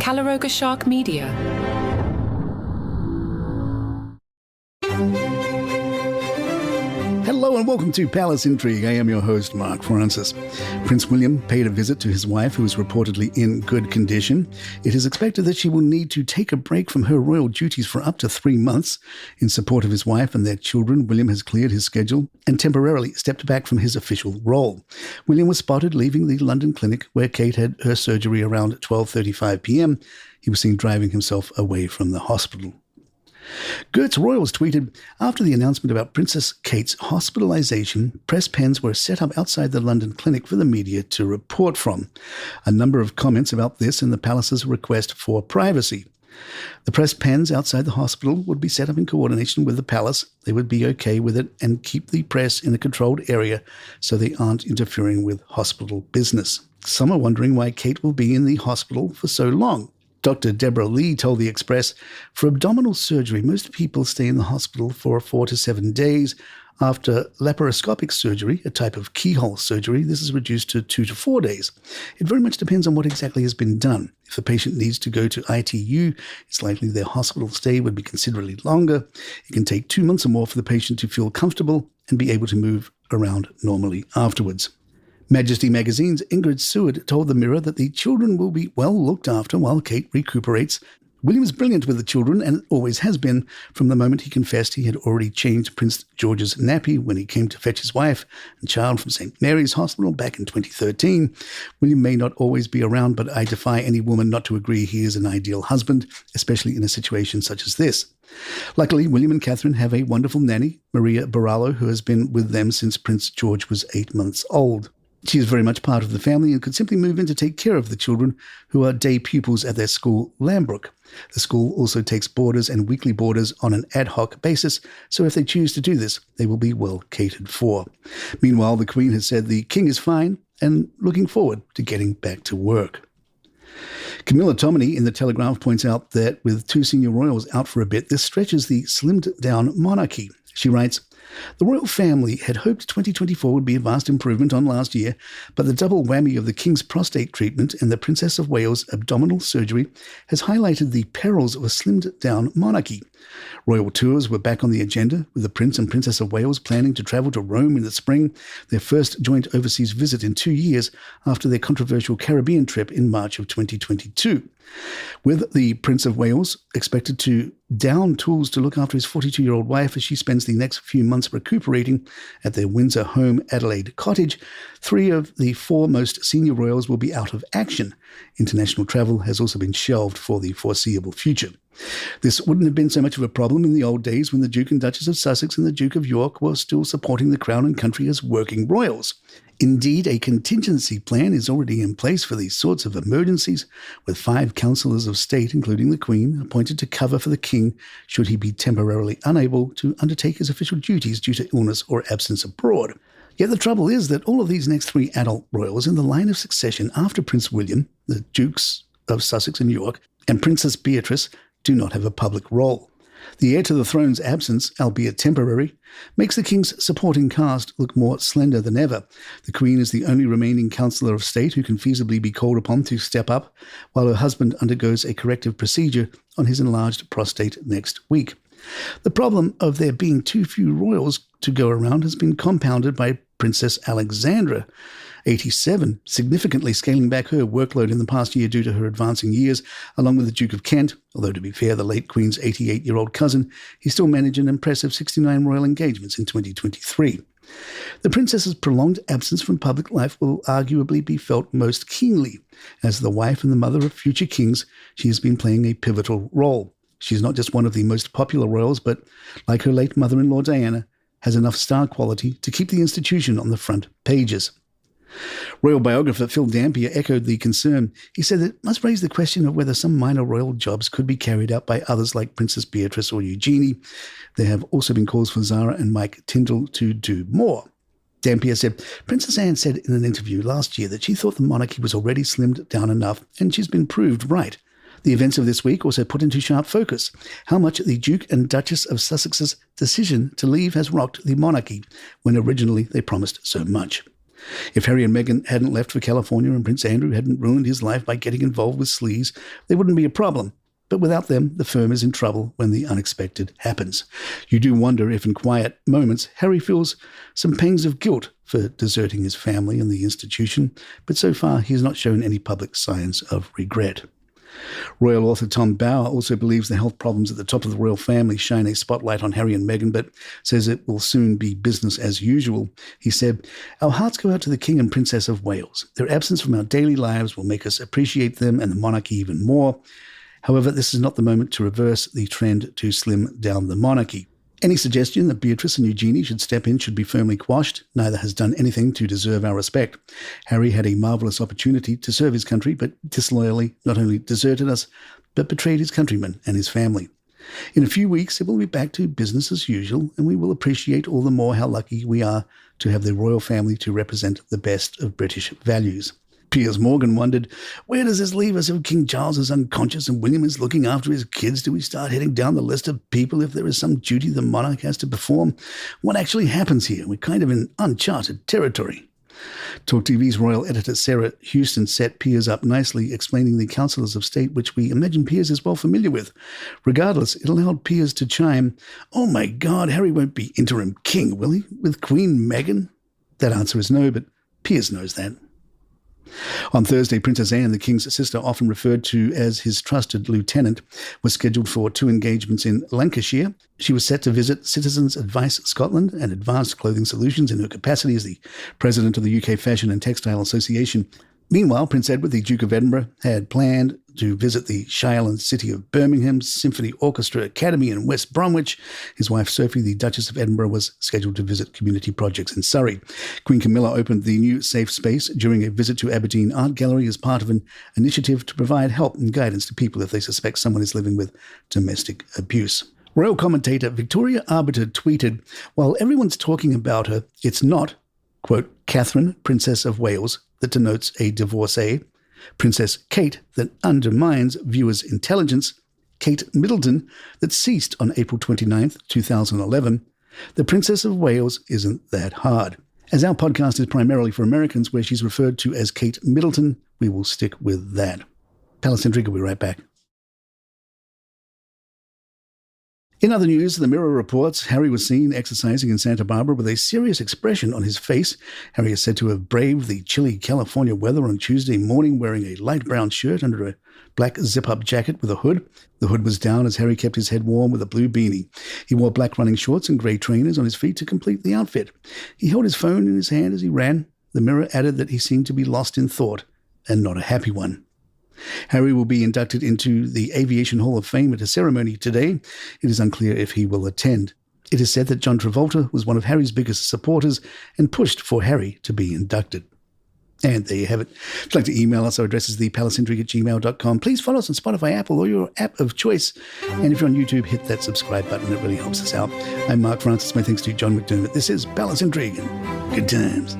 Calaroga Shark Media. Hello and welcome to Palace Intrigue. I am your host, Mark Francis. Prince William paid a visit to his wife, who is reportedly in good condition. It is expected that she will need to take a break from her royal duties for up to 3 months. In support of his wife and their children, William has cleared his schedule and temporarily stepped back from his official role. William was spotted leaving the London clinic where Kate had her surgery around 12:35 p.m. He was seen driving himself away from the hospital. Gertz Royals tweeted, after the announcement about Princess Kate's hospitalization, press pens were set up outside the London clinic for the media to report from. A number of comments about this and the palace's request for privacy. The press pens outside the hospital would be set up in coordination with the palace. They would be okay with it and keep the press in a controlled area so they aren't interfering with hospital business. Some are wondering why Kate will be in the hospital for so long. Dr. Deborah Lee told The Express, for abdominal surgery, most people stay in the hospital for 4 to 7 days. After laparoscopic surgery, a type of keyhole surgery, this is reduced to 2 to 4 days. It very much depends on what exactly has been done. If the patient needs to go to ITU, it's likely their hospital stay would be considerably longer. It can take 2 months or more for the patient to feel comfortable and be able to move around normally afterwards. Majesty Magazine's Ingrid Seward told the Mirror that the children will be well looked after while Kate recuperates. William is brilliant with the children and always has been from the moment he confessed he had already changed Prince George's nappy when he came to fetch his wife and child from St. Mary's Hospital back in 2013. William may not always be around, but I defy any woman not to agree he is an ideal husband, especially in a situation such as this. Luckily, William and Catherine have a wonderful nanny, Maria Barallo, who has been with them since Prince George was 8 months old. She is very much part of the family and could simply move in to take care of the children who are day pupils at their school, Lambrook. The school also takes boarders and weekly boarders on an ad hoc basis, so if they choose to do this, they will be well catered for. Meanwhile, the Queen has said the King is fine and looking forward to getting back to work. Camilla Tominey in The Telegraph points out that with 2 senior royals out for a bit, this stretches the slimmed-down monarchy. She writes, the royal family had hoped 2024 would be a vast improvement on last year, but the double whammy of the King's prostate treatment and the Princess of Wales' abdominal surgery has highlighted the perils of a slimmed-down monarchy. Royal tours were back on the agenda, with the Prince and Princess of Wales planning to travel to Rome in the spring, their first joint overseas visit in 2 years after their controversial Caribbean trip in March of 2022. With the Prince of Wales expected to down tools to look after his 42-year-old wife as she spends the next few months recuperating at their Windsor home, Adelaide Cottage, 3 of the 4 most senior royals will be out of action. International travel has also been shelved for the foreseeable future. This wouldn't have been so much of a problem in the old days when the Duke and Duchess of Sussex and the Duke of York were still supporting the Crown and Country as working royals. Indeed, a contingency plan is already in place for these sorts of emergencies, with 5 councillors of state, including the Queen, appointed to cover for the King should he be temporarily unable to undertake his official duties due to illness or absence abroad. Yet the trouble is that all of these next 3 adult royals in the line of succession after Prince William, the Dukes of Sussex and York, and Princess Beatrice do not have a public role. The heir to the throne's absence, albeit temporary, makes the King's supporting cast look more slender than ever. The Queen is the only remaining councillor of state who can feasibly be called upon to step up, while her husband undergoes a corrective procedure on his enlarged prostate next week. The problem of there being too few royals to go around has been compounded by Princess Alexandra, 87, significantly scaling back her workload in the past year due to her advancing years, along with the Duke of Kent. Although, to be fair, the late Queen's 88-year-old cousin, he still managed an impressive 69 royal engagements in 2023. The princess's prolonged absence from public life will arguably be felt most keenly. As the wife and the mother of future kings, she has been playing a pivotal role. She's not just one of the most popular royals, but, like her late mother-in-law Diana, has enough star quality to keep the institution on the front pages. Royal biographer Phil Dampier echoed the concern. He said it must raise the question of whether some minor royal jobs could be carried out by others like Princess Beatrice or Eugenie. There have also been calls for Zara and Mike Tyndall to do more. Dampier said, Princess Anne said in an interview last year that she thought the monarchy was already slimmed down enough, and she's been proved right. The events of this week also put into sharp focus how much the Duke and Duchess of Sussex's decision to leave has rocked the monarchy, when originally they promised so much. If Harry and Meghan hadn't left for California and Prince Andrew hadn't ruined his life by getting involved with sleaze, there wouldn't be a problem. But without them, the firm is in trouble when the unexpected happens. You do wonder if in quiet moments Harry feels some pangs of guilt for deserting his family and the institution, but so far he has not shown any public signs of regret. Royal author Tom Bower also believes the health problems at the top of the royal family shine a spotlight on Harry and Meghan, but says it will soon be business as usual. He said, "Our hearts go out to the King and Princess of Wales. Their absence from our daily lives will make us appreciate them and the monarchy even more. However, this is not the moment to reverse the trend to slim down the monarchy. Any suggestion that Beatrice and Eugenie should step in should be firmly quashed. Neither has done anything to deserve our respect. Harry had a marvellous opportunity to serve his country, but disloyally not only deserted us, but betrayed his countrymen and his family. In a few weeks, it will be back to business as usual, and we will appreciate all the more how lucky we are to have the royal family to represent the best of British values." Piers Morgan wondered, where does this leave us if King Charles is unconscious and William is looking after his kids? Do we start heading down the list of people if there is some duty the monarch has to perform? What actually happens here? We're kind of in uncharted territory. Talk TV's royal editor Sarah Houston set Piers up nicely, explaining the councillors of state, which we imagine Piers is well familiar with. Regardless, it allowed Piers to chime, "Oh my God, Harry won't be interim king, will he? With Queen Meghan?" That answer is no, but Piers knows that. On Thursday, Princess Anne, the King's sister, often referred to as his trusted lieutenant, was scheduled for 2 engagements in Lancashire. She was set to visit Citizens Advice Scotland and Advanced Clothing Solutions in her capacity as the president of the UK Fashion and Textile Association. Meanwhile, Prince Edward, the Duke of Edinburgh, had planned to visit the Shireland city of Birmingham Symphony Orchestra Academy in West Bromwich. His wife Sophie, the Duchess of Edinburgh, was scheduled to visit community projects in Surrey. Queen Camilla opened the new safe space during a visit to Aberdeen Art Gallery as part of an initiative to provide help and guidance to people if they suspect someone is living with domestic abuse. Royal commentator Victoria Arbiter tweeted, "While everyone's talking about her, it's not, quote, Catherine, Princess of Wales, that denotes a divorcee, Princess Kate that undermines viewers' intelligence, Kate Middleton that ceased on April 29th, 2011. The Princess of Wales isn't that hard." As our podcast is primarily for Americans, where she's referred to as Kate Middleton, we will stick with that. Palace Intrigue will be right back. In other news, the Mirror reports Harry was seen exercising in Santa Barbara with a serious expression on his face. Harry is said to have braved the chilly California weather on Tuesday morning wearing a light brown shirt under a black zip-up jacket with a hood. The hood was down as Harry kept his head warm with a blue beanie. He wore black running shorts and grey trainers on his feet to complete the outfit. He held his phone in his hand as he ran. The Mirror added that he seemed to be lost in thought, and not a happy one. Harry will be inducted into the Aviation Hall of Fame at a ceremony today. It is unclear if he will attend. It is said that John Travolta was one of Harry's biggest supporters and pushed for Harry to be inducted. And there you have it. If you'd like to email us, our address is thepalaceintrigue@gmail.com. Please follow us on Spotify, Apple, or your app of choice. And if you're on YouTube, hit that subscribe button. It really helps us out. I'm Mark Francis. My thanks to John McDermott. This is Palace Intrigue, and good times.